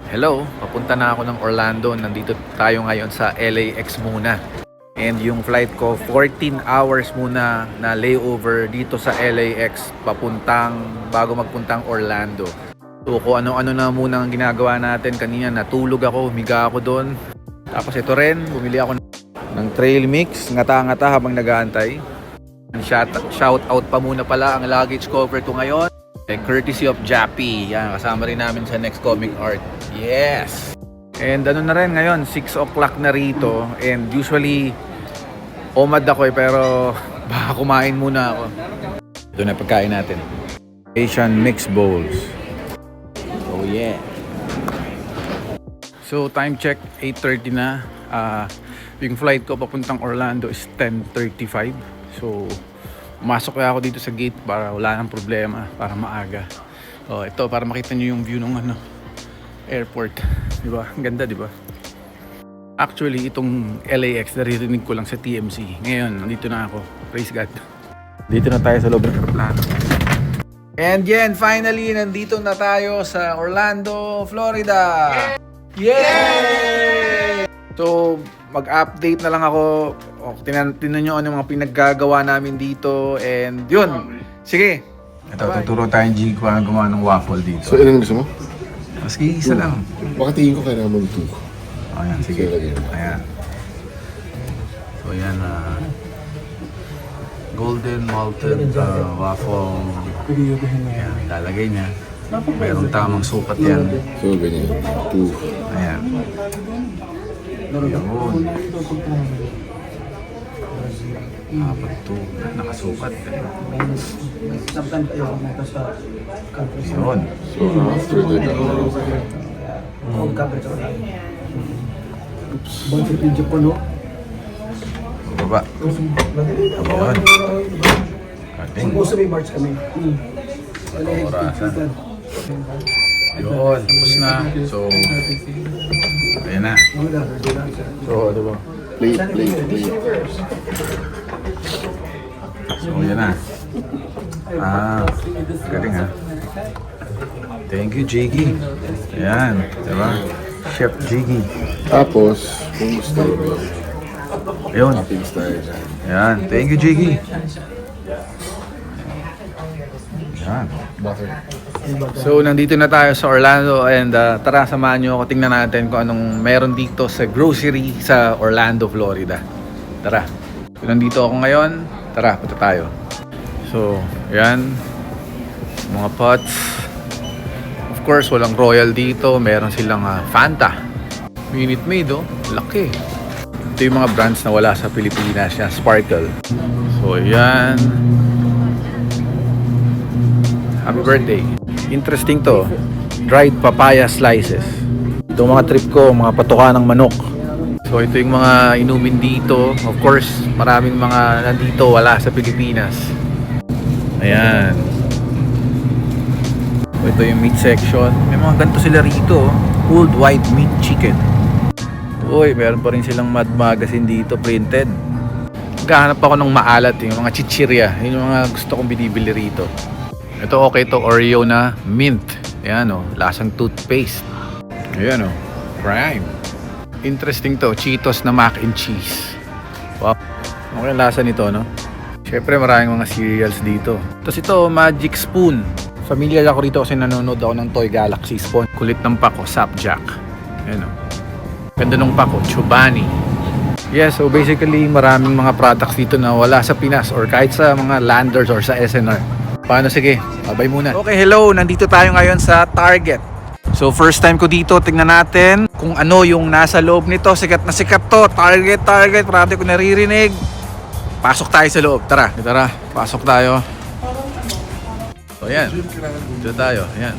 Hello, papunta na ako ng Orlando. Nandito tayo ngayon sa LAX muna. And yung flight ko, 14 hours muna na layover dito sa LAX bago magpuntang Orlando. So kung ano-ano na muna ang ginagawa natin. Kanina natulog ako, humiga ako doon. Tapos ito rin, bumili ako ng trail mix, ngata-ngata habang nag-aantay. Shout out pa muna pala ang luggage cover ko ngayon. Courtesy of Jappy. Yan, kasama rin namin sa Next Comic Art. Yes! And ano na rin ngayon, 6 o'clock na rito. And usually, omad ako pero baka kumain muna ako. Ito na pagkain natin. Asian Mixed Bowls. Oh yeah! So time check, 8:30 na. Yung flight ko papuntang Orlando is 10:35. So umasok kaya ako dito sa gate para wala nang problema, para maaga. Oh, ito para makita niyo yung view ng airport. 'Di ba? Ang ganda, 'di ba? Actually, itong LAX naririnig ko lang sa TMC. Ngayon, nandito na ako. Praise God. Dito na tayo sa loob ng aeroplano. And yan, finally, nandito na tayo sa Orlando, Florida. Yay! So, mag-update na lang ako. Tinan nyo ano mga pinaggagawa namin dito. And yun. Sige. Ito, tuturo tayong G kung ano gumawa ng waffle dito. So, ilan gusto mo? Maski isa lang. Baka tingin ko kailangan mo ito. Ayan, sige. Ayan. So, yan. Golden malted waffle. Ayan, ilalagay niya. Mayroong tamang sukat yan. So, ganyan. 2. Ayan. Yun. Apat to. Nakasukat. Yun. So, after the Baba. Yun. Kating. Orasan. Yun. Tapos na. So, ayan na. So, ano ba? plate. So, yan na. Galing ha. Thank you, Jiggy. Ayan. Diba? Chef Jiggy. Tapos, kung gusto mo, Ayun. toppings tayo dyan. Ayan. Thank you, Jiggy. Ayan. Butter. So, nandito na tayo sa Orlando and tara, samahan nyo ako. Tingnan natin kung anong meron dito sa grocery sa Orlando, Florida. Tara. So, nandito ako ngayon. Tara, punta tayo. So, yan. Mga pots. Of course, walang Royal dito. Meron silang Fanta. Minute Maid, oh. Laki. Ito yung mga brands na wala sa Pilipinas. Yan, Sparkle. So, yan. Happy birthday. Interesting to. Dried papaya slices. Ito mga trip ko, mga patuka ng manok. So ito yung mga inumin dito. Of course, maraming mga nandito wala sa Pilipinas. Ayan. So ito yung meat section. May mga ganito sila rito. Pulled white meat chicken. Uy, meron pa rin silang Mad Magazine dito printed. Naghahanap ako ng maalat, yung mga chichirya. Yun yung mga gusto kong binibili rito. Ito okay to, Oreo na mint. Ayan o, lasang toothpaste. Ayan o, prime. Interesting to, Cheetos na mac and cheese. Wow, okay ang lasa nito, no? Siyempre maraming mga cereals dito. Tapos ito, Magic Spoon. Familiar ako rito kasi nanonood ako ng Toy Galaxy Spawn. Kulit ng pako, Sapjack. Ayan o. Ganda ng pako, Chobani. Yeah, so basically maraming mga products dito na wala sa Pinas or kahit sa mga landers or sa SNR. Paano? Sige, bye muna. Okay, hello. Nandito tayo ngayon sa Target. So, first time ko dito. Tingnan natin kung ano yung nasa loob nito. Sikat na sikat to. Target. Parati ko naririnig. Pasok tayo sa loob. Tara, pasok tayo. So, ayan. Dito tayo. Ayan.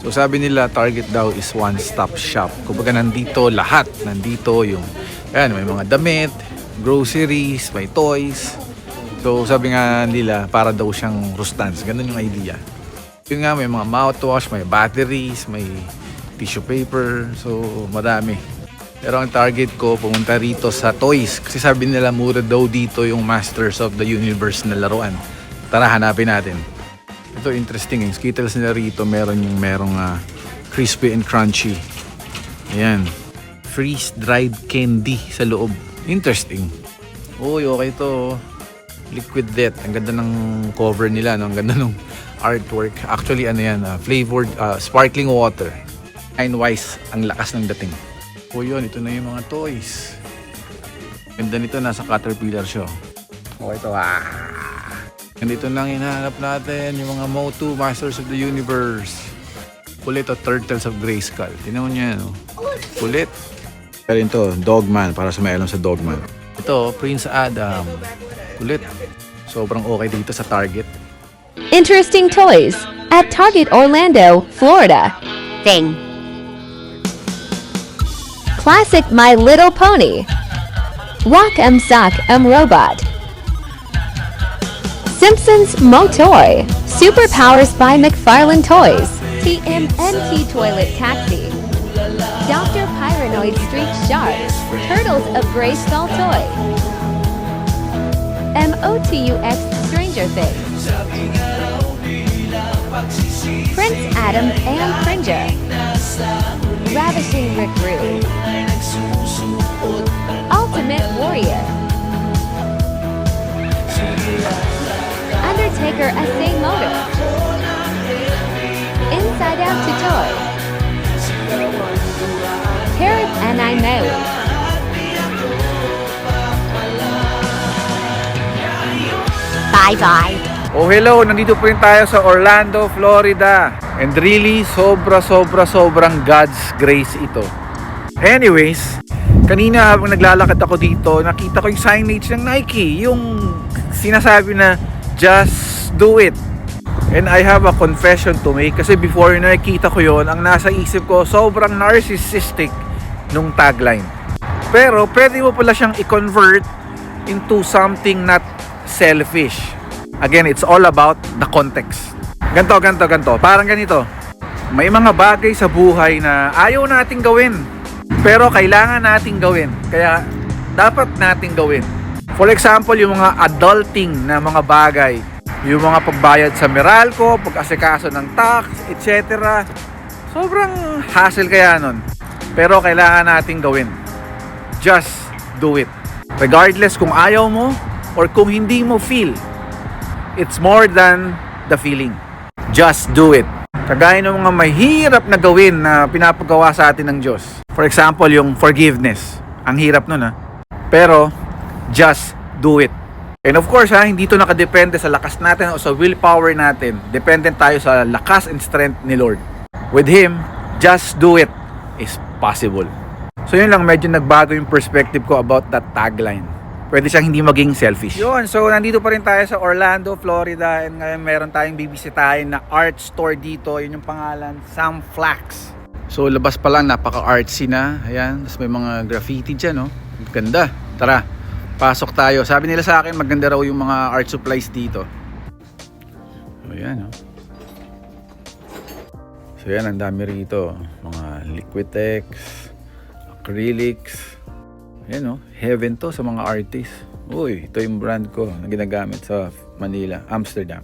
So, sabi nila, Target daw is one-stop shop. Kumbaga, nandito lahat. Nandito yung, ayan, may mga damit, groceries, may toys. So sabi nga nila, para daw siyang Rustans. Ganun yung idea. Yun nga, may mga mouthwash, may batteries, may tissue paper. So madami. Pero ang target ko, pumunta rito sa toys. Kasi sabi nila, mura daw dito yung Masters of the Universe na laruan. Tara, hanapin natin. Ito interesting. Yung Skittles nila rito, merong Crispy and crunchy. Ayan. Freeze-dried candy sa loob. Interesting. Uy, okay to. Liquid Death. Ang ganda ng cover nila, no? Ang ganda ng artwork. Actually, ano yan, flavored sparkling water. Wise, ang lakas ng dating. O yun, ito na yung mga toys. Ganda nito, nasa Caterpillar siya. Okay to, And ito lang hinahanap natin, yung mga Motu, Masters of the Universe. Kulit o Turtles of Grayskull. Tingnan mo niya, no? Kulit. Pero ito, Dogman, para sa may alam sa Dogman. Ito, Prince Adam. Kulit. Sobrang okay dito sa Target. Interesting toys at Target Orlando, Florida. Thing. Classic My Little Pony. Rock Sock Robot. Simpsons Motoy. Superpowers by McFarlane Toys. TMNT Toilet Taxi. Dr. Pyranoid Street Sharks. Turtles of Grayskull Toy. MOTUX Stranger Things. Prince Adam and Cringer. Ravishing Rick Rude. Ultimate Warrior. Undertaker SA Motor. Inside Out to Toy. Carrot and I Know. Bye-bye. Oh hello, nandito po rin tayo sa Orlando, Florida. And really, sobrang God's grace ito. Anyways, kanina habang naglalakad ako dito, nakita ko yung signage ng Nike. Yung sinasabi na, just do it. And I have a confession to make. Kasi before nakita ko yon, ang nasa isip ko, sobrang narcissistic nung tagline. Pero pwede mo pala siyang i-convert into something not selfish. Again, it's all about the context. Ganto. Parang ganito. May mga bagay sa buhay na ayaw nating gawin, pero kailangan nating gawin. Kaya dapat nating gawin. For example, yung mga adulting na mga bagay, yung mga pagbayad sa Meralco, pag-asikaso ng tax, etc. Sobrang hassle kaya nun. Pero kailangan nating gawin. Just do it. Regardless kung ayaw mo or kung hindi mo feel. It's more than the feeling. Just do it. Kagaya ng mga mahirap na gawin na pinapagawa sa atin ng Diyos. For example, yung forgiveness. Ang hirap nun, ha? Pero, just do it. And of course, hindi ito nakadepende sa lakas natin o sa willpower natin. Dependent tayo sa lakas and strength ni Lord. With Him, just do it is possible. So yun lang, medyo nagbago yung perspective ko about that tagline. Pwede siyang hindi maging selfish. Yun, so nandito pa rin tayo sa Orlando, Florida. And ngayon meron tayong bibisitahin na art store dito. Yun yung pangalan, Sam Flax. So labas pa lang, napaka-artsy na. Ayan, tapos may mga graffiti dyan, no? Ganda. Tara, pasok tayo. Sabi nila sa akin, maganda raw yung mga art supplies dito. So ayan, no? So yan, ang dami rito. Mga Liquitex, acrylics. Ayan, no? Heaven to sa mga artists. Uy, ito yung brand ko na ginagamit sa Manila, Amsterdam.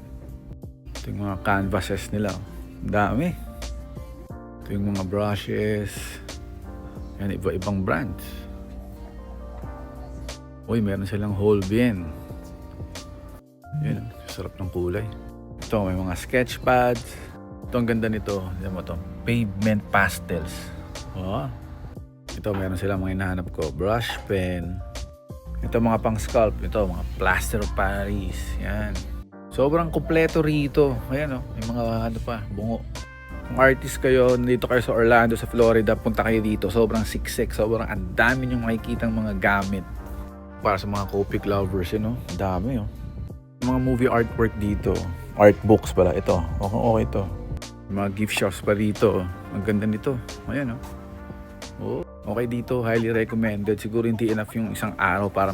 Ito yung mga canvases nila. Ang dami. Ito yung mga brushes. Ayan, iba-ibang brands. Uy, meron silang Holbein. Ayan, sarap ng kulay. Ito, may mga sketch pads. Ito, ang ganda nito. Ayan mo ito, pavement pastels. Oh. Ito, meron silang mga hinahanap ko. Brush pen. Ito, mga pang sculpt. Ito, mga plaster of Paris. Yan. Sobrang kumpleto rito. Ayan, oh. May mga ano pa, bungo. Kung artist kayo, nandito kayo sa Orlando, sa Florida, punta kayo dito. Sobrang siksik. Sobrang ang dami nyo makikitang mga gamit. Para sa mga Copic lovers, yun, oh. Ang dami, oh. Mga movie artwork dito. Art books pala. Ito. Okay ito. Mga gift shops pa dito, oh. Ang ganda nito. Ayan, oh. Oh, okay dito, highly recommended. Siguro hindi enough yung isang araw para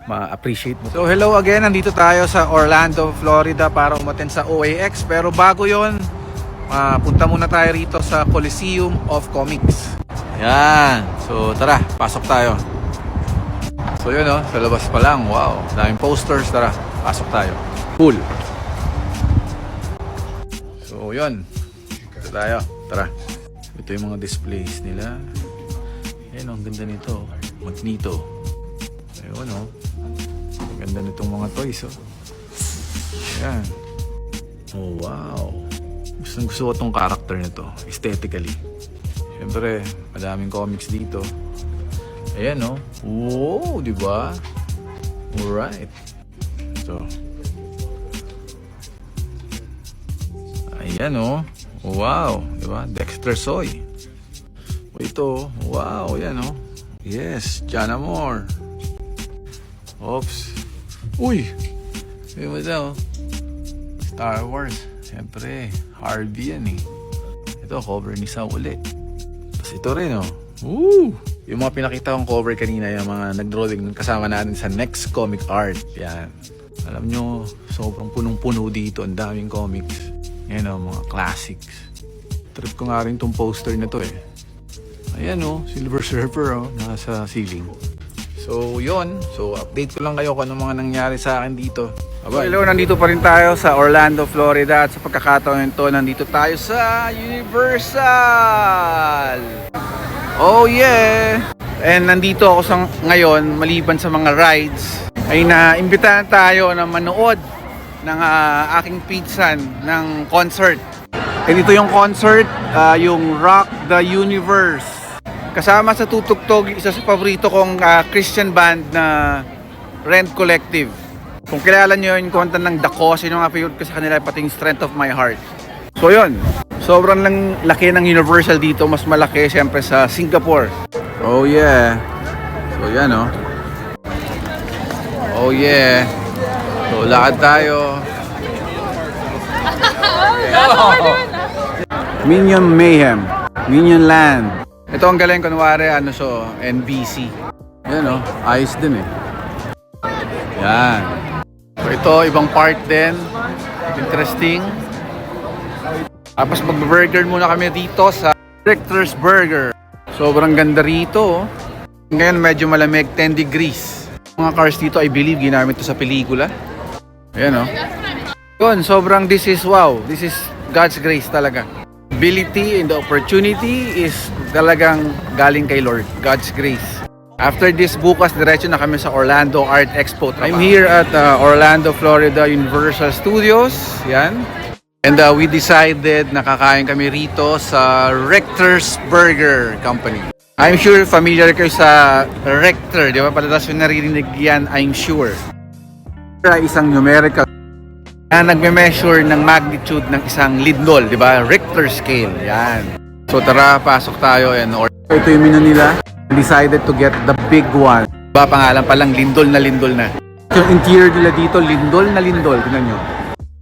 ma-appreciate mo. So hello again, nandito tayo sa Orlando, Florida para umattend sa OAX. Pero bago yon, punta muna tayo rito sa Coliseum of Comics. Ayan, so tara, pasok tayo. So yun, oh, sa labas pa lang, wow, daming posters. Tara, pasok tayo. Cool. So yun, dito tayo, tara. Ito yung mga displays nila. Ayan, ang ganda nito. Magneto. Ayun, oh. Ang ganda nitong mga toys, oh. Ayan. Oh, wow. Gusto ko tong character nito, aesthetically. Siyempre, madaming comics dito. Ayan, oh. Wow, di ba? Alright. So, ayan, oh. Wow, di ba? Dexter Soy. Ito, wow, yan, oh. Yes, John Amor. Oops. Uy! Ayun mo daw. Star Wars. Siyempre, Harvey yan, eh. Ito, cover ni Sam ulit. Tapos ito rin, oh. Woo! Yung mga pinakita kong cover kanina, yung mga nag-drawing kasama natin sa Next Comic Art. Yan. Alam nyo, sobrang punong-puno dito. Ang daming comics. Yan, oh, mga classics. Trip ko nga rin tong poster na to, eh. Ayan, oh, Silver Surfer, oh, nasa ceiling. So, yon. So, update ko lang kayo kung ano mga nangyari sa akin dito. So, hello, nandito pa rin tayo sa Orlando, Florida. At sa pagkakataon ito, nandito tayo sa Universal. Oh, yeah! And nandito ako ngayon, maliban sa mga rides, ay naimbitahan tayo na manood ng aking pinsan ng concert. And ito yung concert, yung Rock the Universe. Kasama sa tutugtog, isa sa paborito kong Christian band na Rent Collective. Kung kilala nyo yung kanta ng The Cause, yun yung nga favorite ko sa kanila, pati yung Strength of My Heart. So yun, sobrang lang laki ng Universal dito, mas malaki siyempre sa Singapore. Oh yeah. So yan, oh. Oh yeah. So lakad tayo. Minion Mayhem, Minion Land. Ito ang galing, kunwari, ano so, NBC. Yan, oh, ayos din, eh. Yan. So ito, ibang part din. Interesting. Tapos mag-burger muna kami dito sa Richter's Burger. Sobrang ganda rito, oh. Ngayon medyo malamig, 10 degrees. Mga cars dito, I believe, ginamit to sa pelikula. Ayan, oh. Yun, sobrang this is wow. This is God's grace talaga. Ability and the opportunity is talagang galing kay Lord. God's grace. After this, bukas diretso na kami sa Orlando Art Expo. I'm here at Orlando, Florida Universal Studios. Yan. And we decided na kakain kami rito sa Richter's Burger Company. I'm sure familiar kayo sa Richter, di ba? Palatas yung naririnig yan, I'm sure. Isang numerical na nagme-measure ng magnitude ng isang lindol, di ba? Richter scale, yan. So tara, pasok tayo and order. Ito yung menu nila. Decided to get the big one. Diba, pangalan pa lang, lindol na lindol na. Yung interior nila dito, lindol na lindol. Tingnan nyo.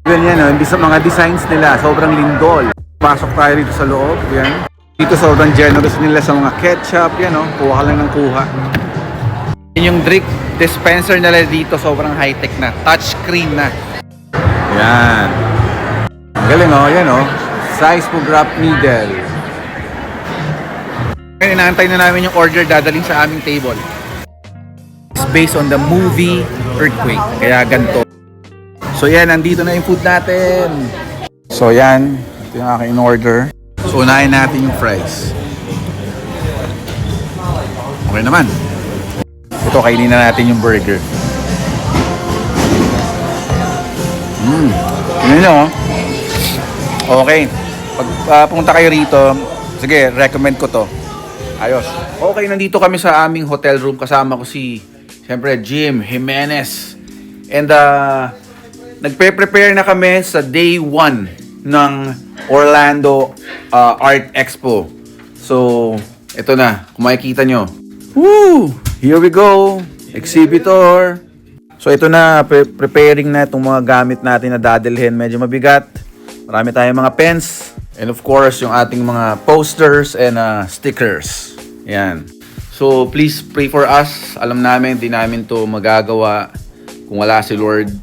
Ganyan, no? Hindi sa mga designs nila, sobrang lindol. Pasok tayo dito sa loob, yan. Dito sobrang generous nila sa mga ketchup, yan, no? Kuha ka lang ng kuha. Yung drink dispenser nila dito, sobrang high-tech na. Touchscreen na. Yan. Galing, oh. Yan, oh. Seismograph needle. Ngayon, inaantay na namin yung order dadaling sa aming table. It's based on the movie Earthquake. Kaya ganito. So, yan. Nandito na yung food natin. So, yan. Ito yung aking in-order. So, unahin natin yung fries. Okay naman. Ito, kainin na natin yung burger. Yun nyo, okay. Pag pumunta kayo rito, sige, recommend ko to. Ayos. Okay, nandito kami sa aming hotel room. Kasama ko siyempre, Jim Jimenez. And nagpe-prepare na kami sa day 1 ng Orlando Art Expo. So, ito na, kung makikita nyo. Woo! Here we go! Exhibitor! So ito na, preparing na itong mga gamit natin na dadalhin. Medyo mabigat. Marami tayong mga pens. And of course, yung ating mga posters and stickers. Yan. So please pray for us. Alam namin, di namin to magagawa kung wala si Lord.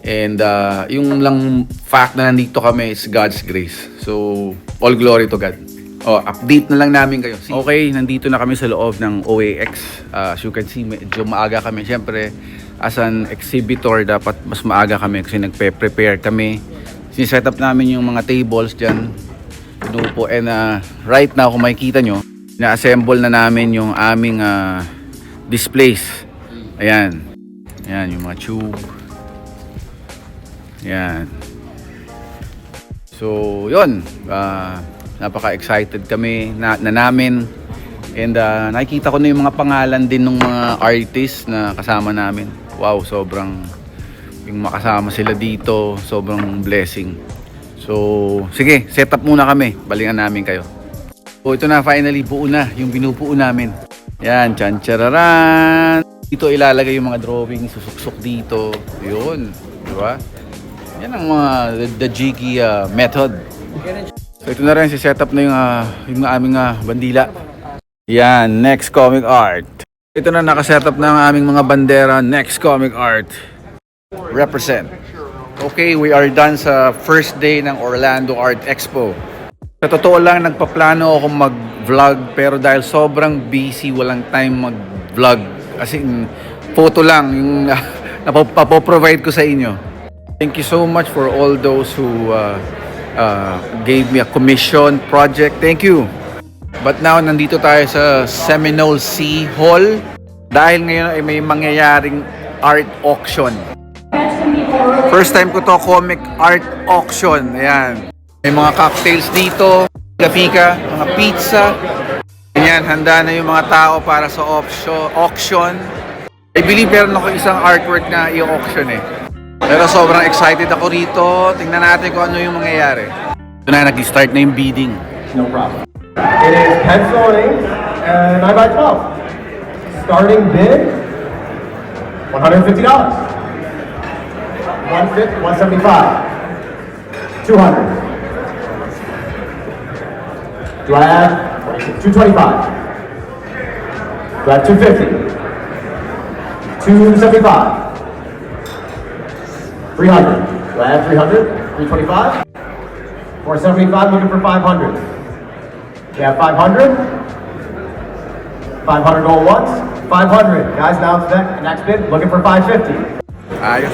And yung lang fact na nandito kami is God's grace. So all glory to God. Update na lang namin kayo. Okay, nandito na kami sa loob ng OAX. As you can see, medyo maaga kami. Siyempre, as an exhibitor, dapat mas maaga kami kasi nagpe-prepare kami. Siniset up namin yung mga tables dyan. binupo. And right now, kung makikita nyo, na-assemble na namin yung aming displays. Ayan. Ayan, yung mga tube. Ayan. So, yun. Napaka-excited kami na namin. And nakikita ko na yung mga pangalan din ng mga artists na kasama namin. Wow, sobrang yung makasama sila dito, sobrang blessing. So, sige, set up muna kami. Balikan namin kayo. So, ito na, finally, buo na yung binubuo namin. Yan, tsan-chararan. Dito ilalagay yung mga drawing, susuksok dito. Yun, di ba? Yan ang mga the jiggy method. So, ito na rin, si setup na yung aming bandila. Yan, Next Comic Art. Ito na, nakasetup na ang aming mga bandera. Next Comic Art. Represent. Okay, we are done sa first day ng Orlando Art Expo. Sa totoo lang, nagpaplano ako mag-vlog, pero dahil sobrang busy, walang time mag-vlog. Kasi photo lang yung napaprovide ko sa inyo. Thank you so much for all those who gave me a commission project. Thank you. But now, nandito tayo sa Seminole Sea Hall dahil ngayon ay may mangyayaring art auction. First time ko to, comic art auction. Ayan. May mga cocktails dito, pika-pika, mga pizza. Ayan, handa na yung mga tao para sa auction. I believe meron ako isang artwork na i-auction eh. Pero sobrang excited ako rito. Tingnan natin kung ano yung mangyayari. Ito na, nag-start na yung bidding. No problem. It is pencil and ink, 9 by 12. Starting bid, $150. 150, 175, 200. Do I have 225? Do I have 250? 275. 300. Do I have 300? 325? 475, looking for 500. We have 500. 500 going once. 500. Guys, now it's next bid, looking for 550. Ayos.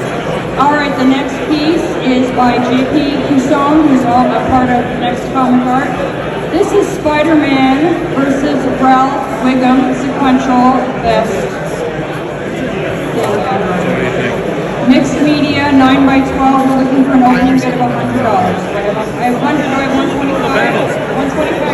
All right, the next piece is by J.P. Cusson, who's all a part of Next Comic Art. This is Spider-Man versus Ralph Wiggum sequential vest. Mixed media, 9 by 12. We're looking for an opening bid of $100. I have 100, I have 125, 125,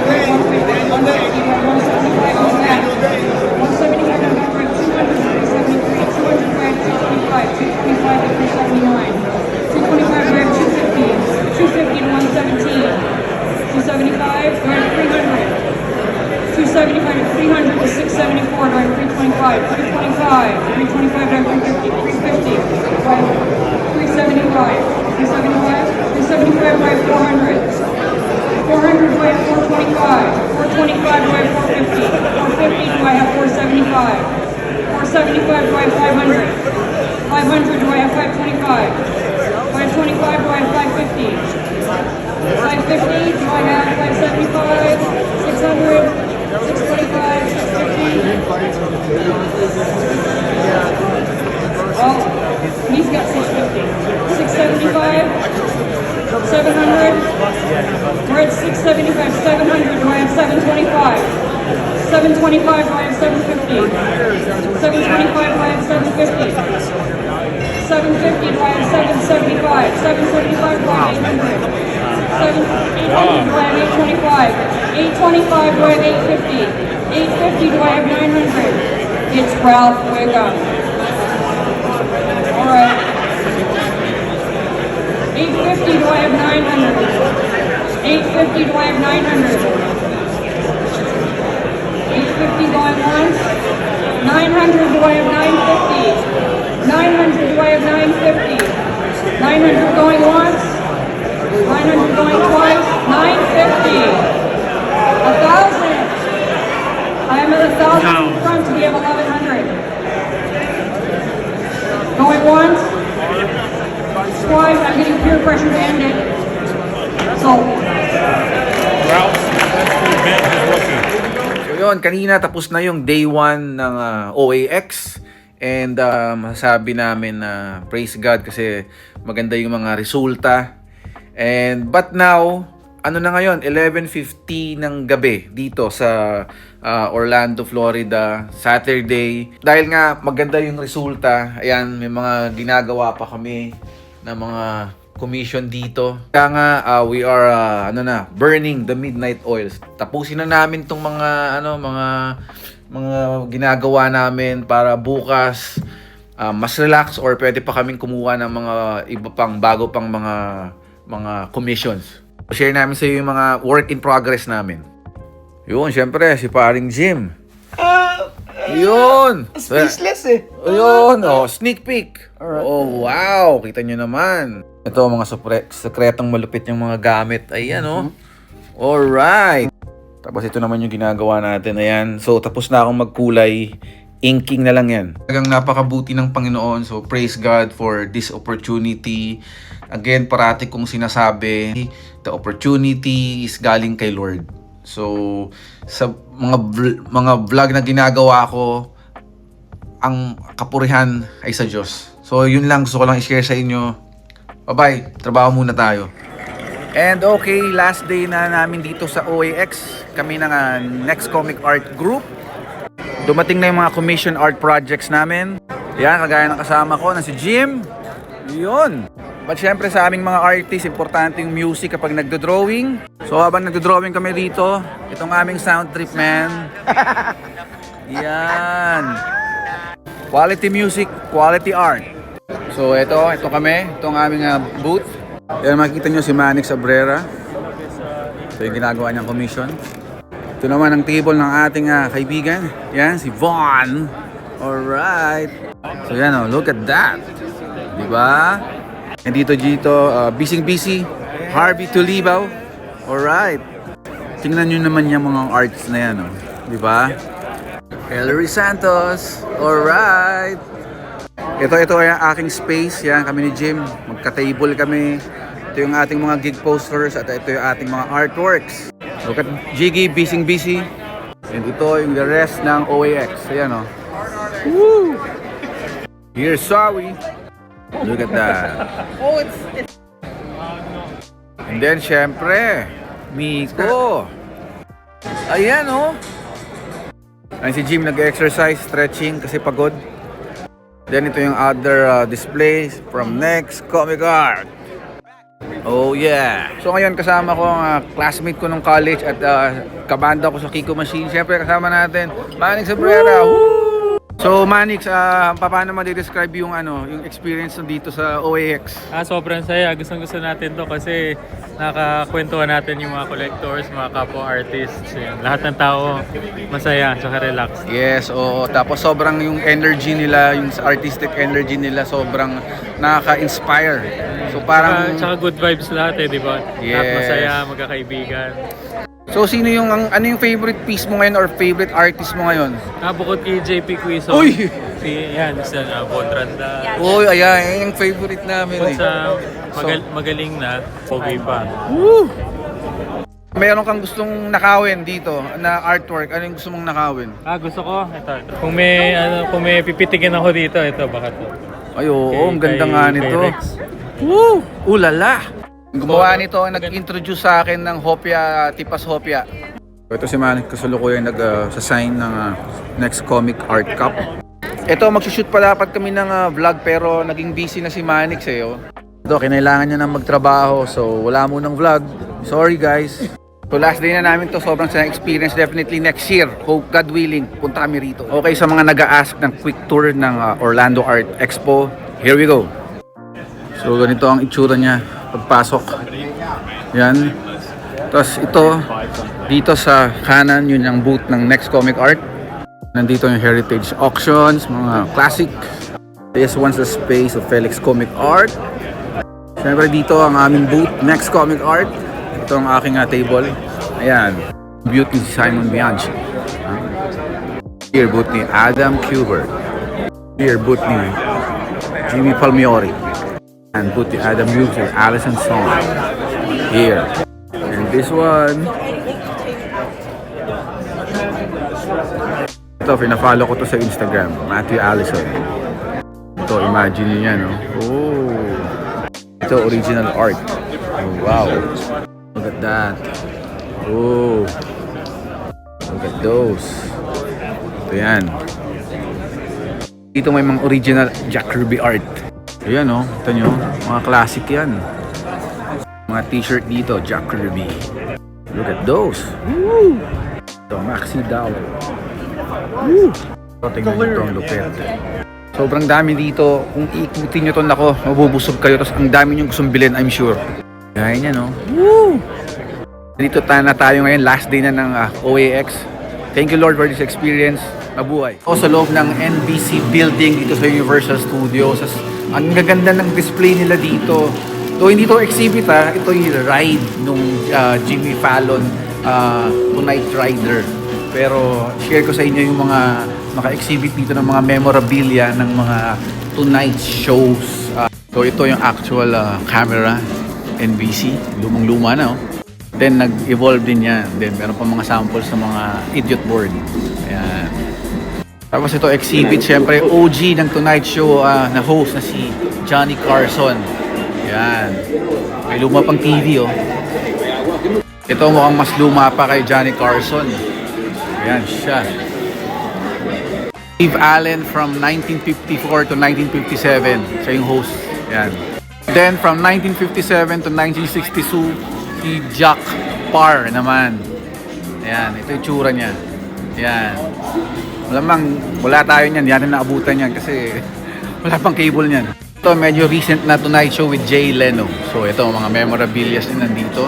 300 to 674, do I have 325, 325, 325, do I have 350, 350, 375, 375, 375, do I have 400, 400, do I have 425, 425, do I have 450, 450, do I have 475, 475, do I have 500, 500, do I have 525, 525, do I have 550, 550, do I have 575, 600, 625, 650. Oh, he's got 650. 675, 700. We're at 675, 700. Do I have 725? 725, do I have 750? 725, do I have 750? 750, do I have 775? 775, do I have 800? 800, do I have 825? 825, do I have 850? 850, do I have 900? It's Ralph Wiggum. Alright. 850, do I have 900? 850, do I have 900? 850 going once. 900, do I have 950? 900, do I have 950? 900 going once. 900 going twice. 950. 1,000. I am at 1,000 in front to be at 1,100. Going once. Twice. I'm getting peer pressure to end it. So. So yun, kanina tapos na yung day 1 ng OAX. And masasabi namin na praise God kasi maganda yung mga resulta. But now, Ano na ngayon, 11:50 ng gabi dito sa Orlando, Florida, Saturday. Dahil nga maganda yung resulta, ayan, may mga ginagawa pa kami na mga commission dito. Kaya nga we are burning the midnight oils. Tapusin na namin tong mga mga ginagawa namin para bukas mas relax or pwede pa kaming kumuha ng mga iba pang bago pang mga commissions. Share namin sa iyo yung mga work in progress namin. Yun, syempre, si paring Jim. Yun! Speechless eh. Yun, sneak peek. Oh, wow! Kita nyo naman. Ito, mga sekretong malupit yung mga gamit. Ayan, Alright! Tapos ito naman yung ginagawa natin. Ayan. So, tapos na akong magkulay. Inking na lang yan. Talagang napakabuti ng Panginoon. So, praise God for this opportunity. Again, parati kong sinasabi, the opportunity is galing kay Lord. So, sa mga vlog na ginagawa ko, ang kapurihan ay sa Diyos. So, yun lang. Gusto ko lang i-share sa inyo. Bye-bye. Trabaho muna tayo. And okay, last day na namin dito sa OAX. Kami ng Next Comic Art Group. Dumating na yung mga commission art projects namin. Yan, kagaya ng kasama ko na si Jim. Yun. But syempre sa aming mga artists, importante yung music kapag nagdo-drawing. So habang nagdo-drawing kami dito, itong aming sound trip, man. Yan. Quality music, quality art. So ito kami, itong aming booth. Yan, makikita nyo si Manix Abrera. Ito yung ginagawa niyang commission. Ito naman ang table ng ating kaibigan. Yan, si Vaughn. Alright. So yan, look at that. Diba? And dito, busy. Harvey Tulibaw. Alright. Tingnan nyo naman yung mga arts na yan, diba? Ellery Santos. Alright. Ito ay aking space. Yan, kami ni Jim. Magka-table kami. Ito yung ating mga gig posters at ito yung ating mga artworks. Look at Jiggy, busy. And ito yung the rest ng OAX. Ayan, Woo! Here's Sawi. Look at that. And then, syempre, Miko. Ayan, Ayan si Jim nag-exercise, stretching kasi pagod. Then ito yung other displays from Next Comic Art. Oh yeah. So ngayon kasama ko ang classmate ko nung college at kabanda ko sa Kiko Machine. Siyempre kasama natin Manix Abrera. So Manix, paano ma-describe yung yung experience dito sa OAX? Sobrang saya. Gustong-gusto natin to kasi nakakwentuhan natin yung mga collectors, mga kapwa artists. Yan. Lahat ng tao masaya, tsaka relaxed. Yes, oo. Tapos sobrang yung energy nila, yung artistic energy nila sobrang nakaka-inspire. So parang Tsaka good vibes lahat di ba? Yes. Lahat masaya, magkakaibigan. So sino yung ano yung favorite piece mo ngayon or favorite artist mo ngayon? Bukod kay JP Quizon. Uy! Si Von Randa. Uy, ayan, yung favorite namin Bukod sa magaling na, pogi pa. Woo! Meron kang gustong nakawin dito na artwork. Ano yung gusto mong nakawin? Gusto ko. Ito. Kung may pipitikin ako dito, ito baka to. Ay, oo, ang ganda nga nito. Rex. Woo! Ulala! Gumawa nito, nag-introduce sa akin ng Hopia, Tipas Hopia. Ito si Manix kasalukuyan nag-sign ng Next Comic Art Cup. Ito, magsushoot pa dapat kami ng vlog pero naging busy na si Manix Ito, kinailangan niya na magtrabaho so wala munang vlog. Sorry guys. So last day na namin to, sobrang sa experience. Definitely next year, hope God willing, punta kami rito. Okay, sa mga nag-a-ask ng quick tour ng Orlando Art Expo, here we go. So ganito ang itsura niya pagpasok. Yan. Tapos ito, dito sa kanan, yun yung booth ng Next Comic Art. Nandito yung heritage auctions, mga classic. This one's the space of Felix Comic Art. Siyempre dito ang aming booth, Next Comic Art. Ito ang aking table. Ayan. Beauty ni Simon Bianchi. Here, booth ni Adam Kubert. Here, booth ni Jimmy Palmieri. And booth ni Adam Hughes and Allison Song. Here. And this one. Ito, pina-follow ko to sa Instagram. Matthew Allison. Ito, imagine nyo yan, Oh. Ito, original art. Oh, wow. at that. Oh. Look at those. Ito yan. Dito may mga original Jack Ruby art. Ayan oh, ito nyo. Mga classic yan. Mga t-shirt dito, Jack Ruby. Look at those. Woo! Ito, Maxi Dollar. Woo! Ito, tingnan nyo ito, ang lupit. Sobrang dami dito. Kung ikutin nyo ito, nako, mabubusog kayo. Tapos ang dami nyo gustong bilhin, I'm sure. Gaya niya, no? Woo! Dito na tayo ngayon, last day na ng OAX. Thank you Lord for this experience. Mabuhay. Ako sa loob ng NBC building dito sa Universal Studios. Ang gaganda ng display nila dito. So hindi to exhibit ito yung ride nung Jimmy Fallon Tonight Rider. Pero share ko sa inyo yung mga naka-exhibit dito ng mga memorabilia ng mga Tonight shows. So ito yung actual camera NBC. Lumang-luma na oh. Then nag-evolve din yan. Then meron pa mga samples sa mga idiot board. Ayan. Tapos ito exhibit, syempre OG ng Tonight Show na host na si Johnny Carson. Ayan. May luma pang TV oh. Ito mukhang mas luma pa kay Johnny Carson. Ayan siya. Steve Allen from 1954 to 1957. Siya yung host. Ayan. Then from 1957 to 1962 si Jack Parr naman. Ayan, ito yung tsura niya. Ayan. Malamang wala tayo niyan, yan na naabutan niyan kasi wala pang cable niyan. Ito medyo recent na Tonight Show with Jay Leno. So ito mga memorabilia din nandito.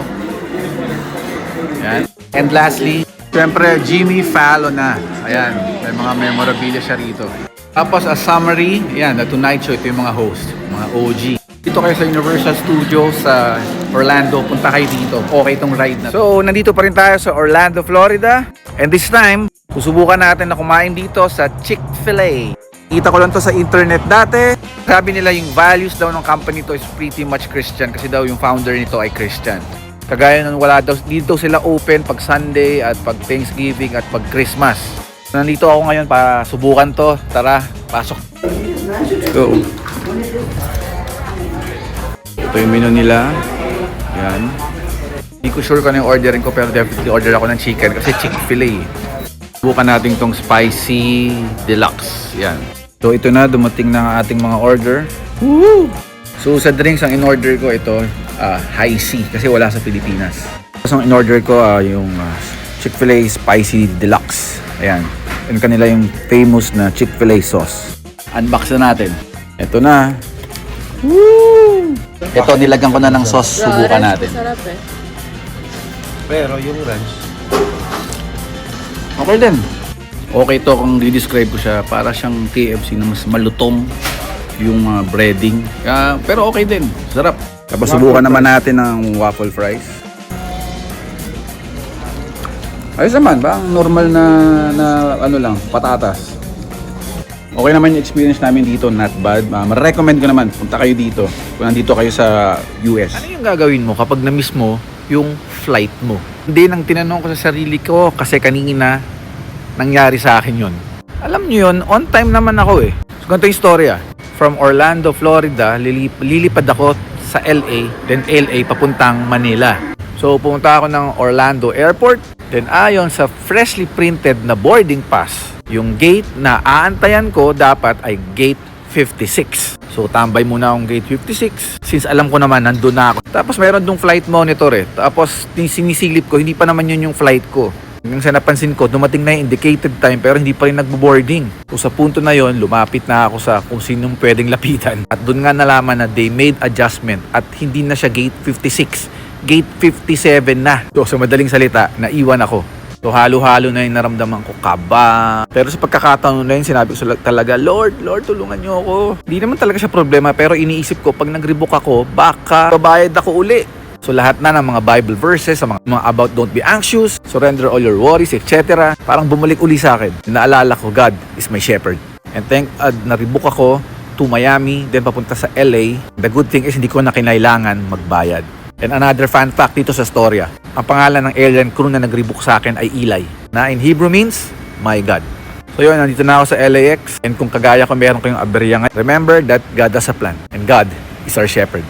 Ayan. And lastly, syempre Jimmy Fallon na. Ayan, may mga memorabilia siya rito. Tapos a summary, ayan, the Tonight Show, ito yung mga host, mga OG. Dito kayo sa Universal Studios sa Orlando, punta kayo dito. Okay itong ride na. So, nandito pa rin tayo sa Orlando, Florida. And this time, susubukan natin na kumain dito sa Chick-fil-A. Kita ko lang to sa internet dati. Sabi nila yung values daw ng company to is pretty much Christian kasi daw yung founder nito ay Christian. Kagaya nun wala daw, dito sila open pag Sunday at pag Thanksgiving at pag Christmas. Nandito ako ngayon para subukan to. Tara, pasok. Let's go. Ito yung menu nila. Yan. Hindi ko sure kung ano yung ordering ko pero definitely order ako ng chicken kasi Chick-fil-A. Subukan natin tong spicy deluxe. Yan. So ito na, dumating na ang ating mga order. Woo! So sa drinks ang in-order ko ito, high C kasi wala sa Pilipinas. Tapos ang in-order ko yung Chick-fil-A spicy deluxe. Ayan. Yan kanila yung famous na Chick-fil-A sauce. Unbox na natin. Ito na. Woo! Ito, nilagyan ko na ng sauce. Subukan natin. Sarap eh. Pero yung ranch, Okay din. Okay to kung di-describe ko siya. Para siyang KFC na mas malutong yung breading. Pero okay din. Sarap. Tapos subukan naman natin ng waffle fries. Ayos naman. Bang normal na ano lang, patatas. Okay naman yung experience namin dito, not bad. Ma-recommend ko naman, punta kayo dito kung nandito kayo sa US. Ano yung gagawin mo kapag na-miss mo yung flight mo? Hindi nang tinanong ko sa sarili ko kasi kanina nangyari sa akin yun. Alam nyo yun, on time naman ako eh. So ganito yung storya. From Orlando, Florida, lilipad ako sa LA, then LA papuntang Manila. So pumunta ako ng Orlando Airport, then ayon sa freshly printed na boarding pass, yung gate na aantayan ko dapat ay gate 56. So tambay muna akong gate 56 since alam ko naman nandun na ako. Tapos meron dong flight monitor eh. Tapos sinisilip ko, hindi pa naman yun yung flight ko. Hanggang sa napansin ko, dumating na yung indicated time pero hindi pa rin nagbo-boarding. So sa punto na yon, lumapit na ako sa kung sinong pwedeng lapitan. At doon nga nalaman na they made adjustment at hindi na siya gate 56. Gate 57 na. So sa madaling salita, naiwan ako. So halo-halo na yung naramdaman ko, kaba. Pero sa pagkakataon na yun, sinabi ko talaga, Lord, tulungan niyo ako. Hindi naman talaga siya problema, pero iniisip ko, pag nag-rebook ako, baka babayad ako uli. So lahat na ng mga Bible verses, sa mga about don't be anxious, surrender all your worries, etc. Parang bumalik uli sa akin. Naalala ko, God is my shepherd. And thank God, na-rebook ako to Miami, then papunta sa LA. The good thing is, hindi ko na kinailangan magbayad. And another fun fact dito sa storya, ang pangalan ng airline crew na nag-rebook sa akin ay Eli, na in Hebrew means, my God. So yun, nandito na ako sa LAX, and kung kagaya ko meron kayong aberya ngayon, remember that God has a plan, and God is our shepherd.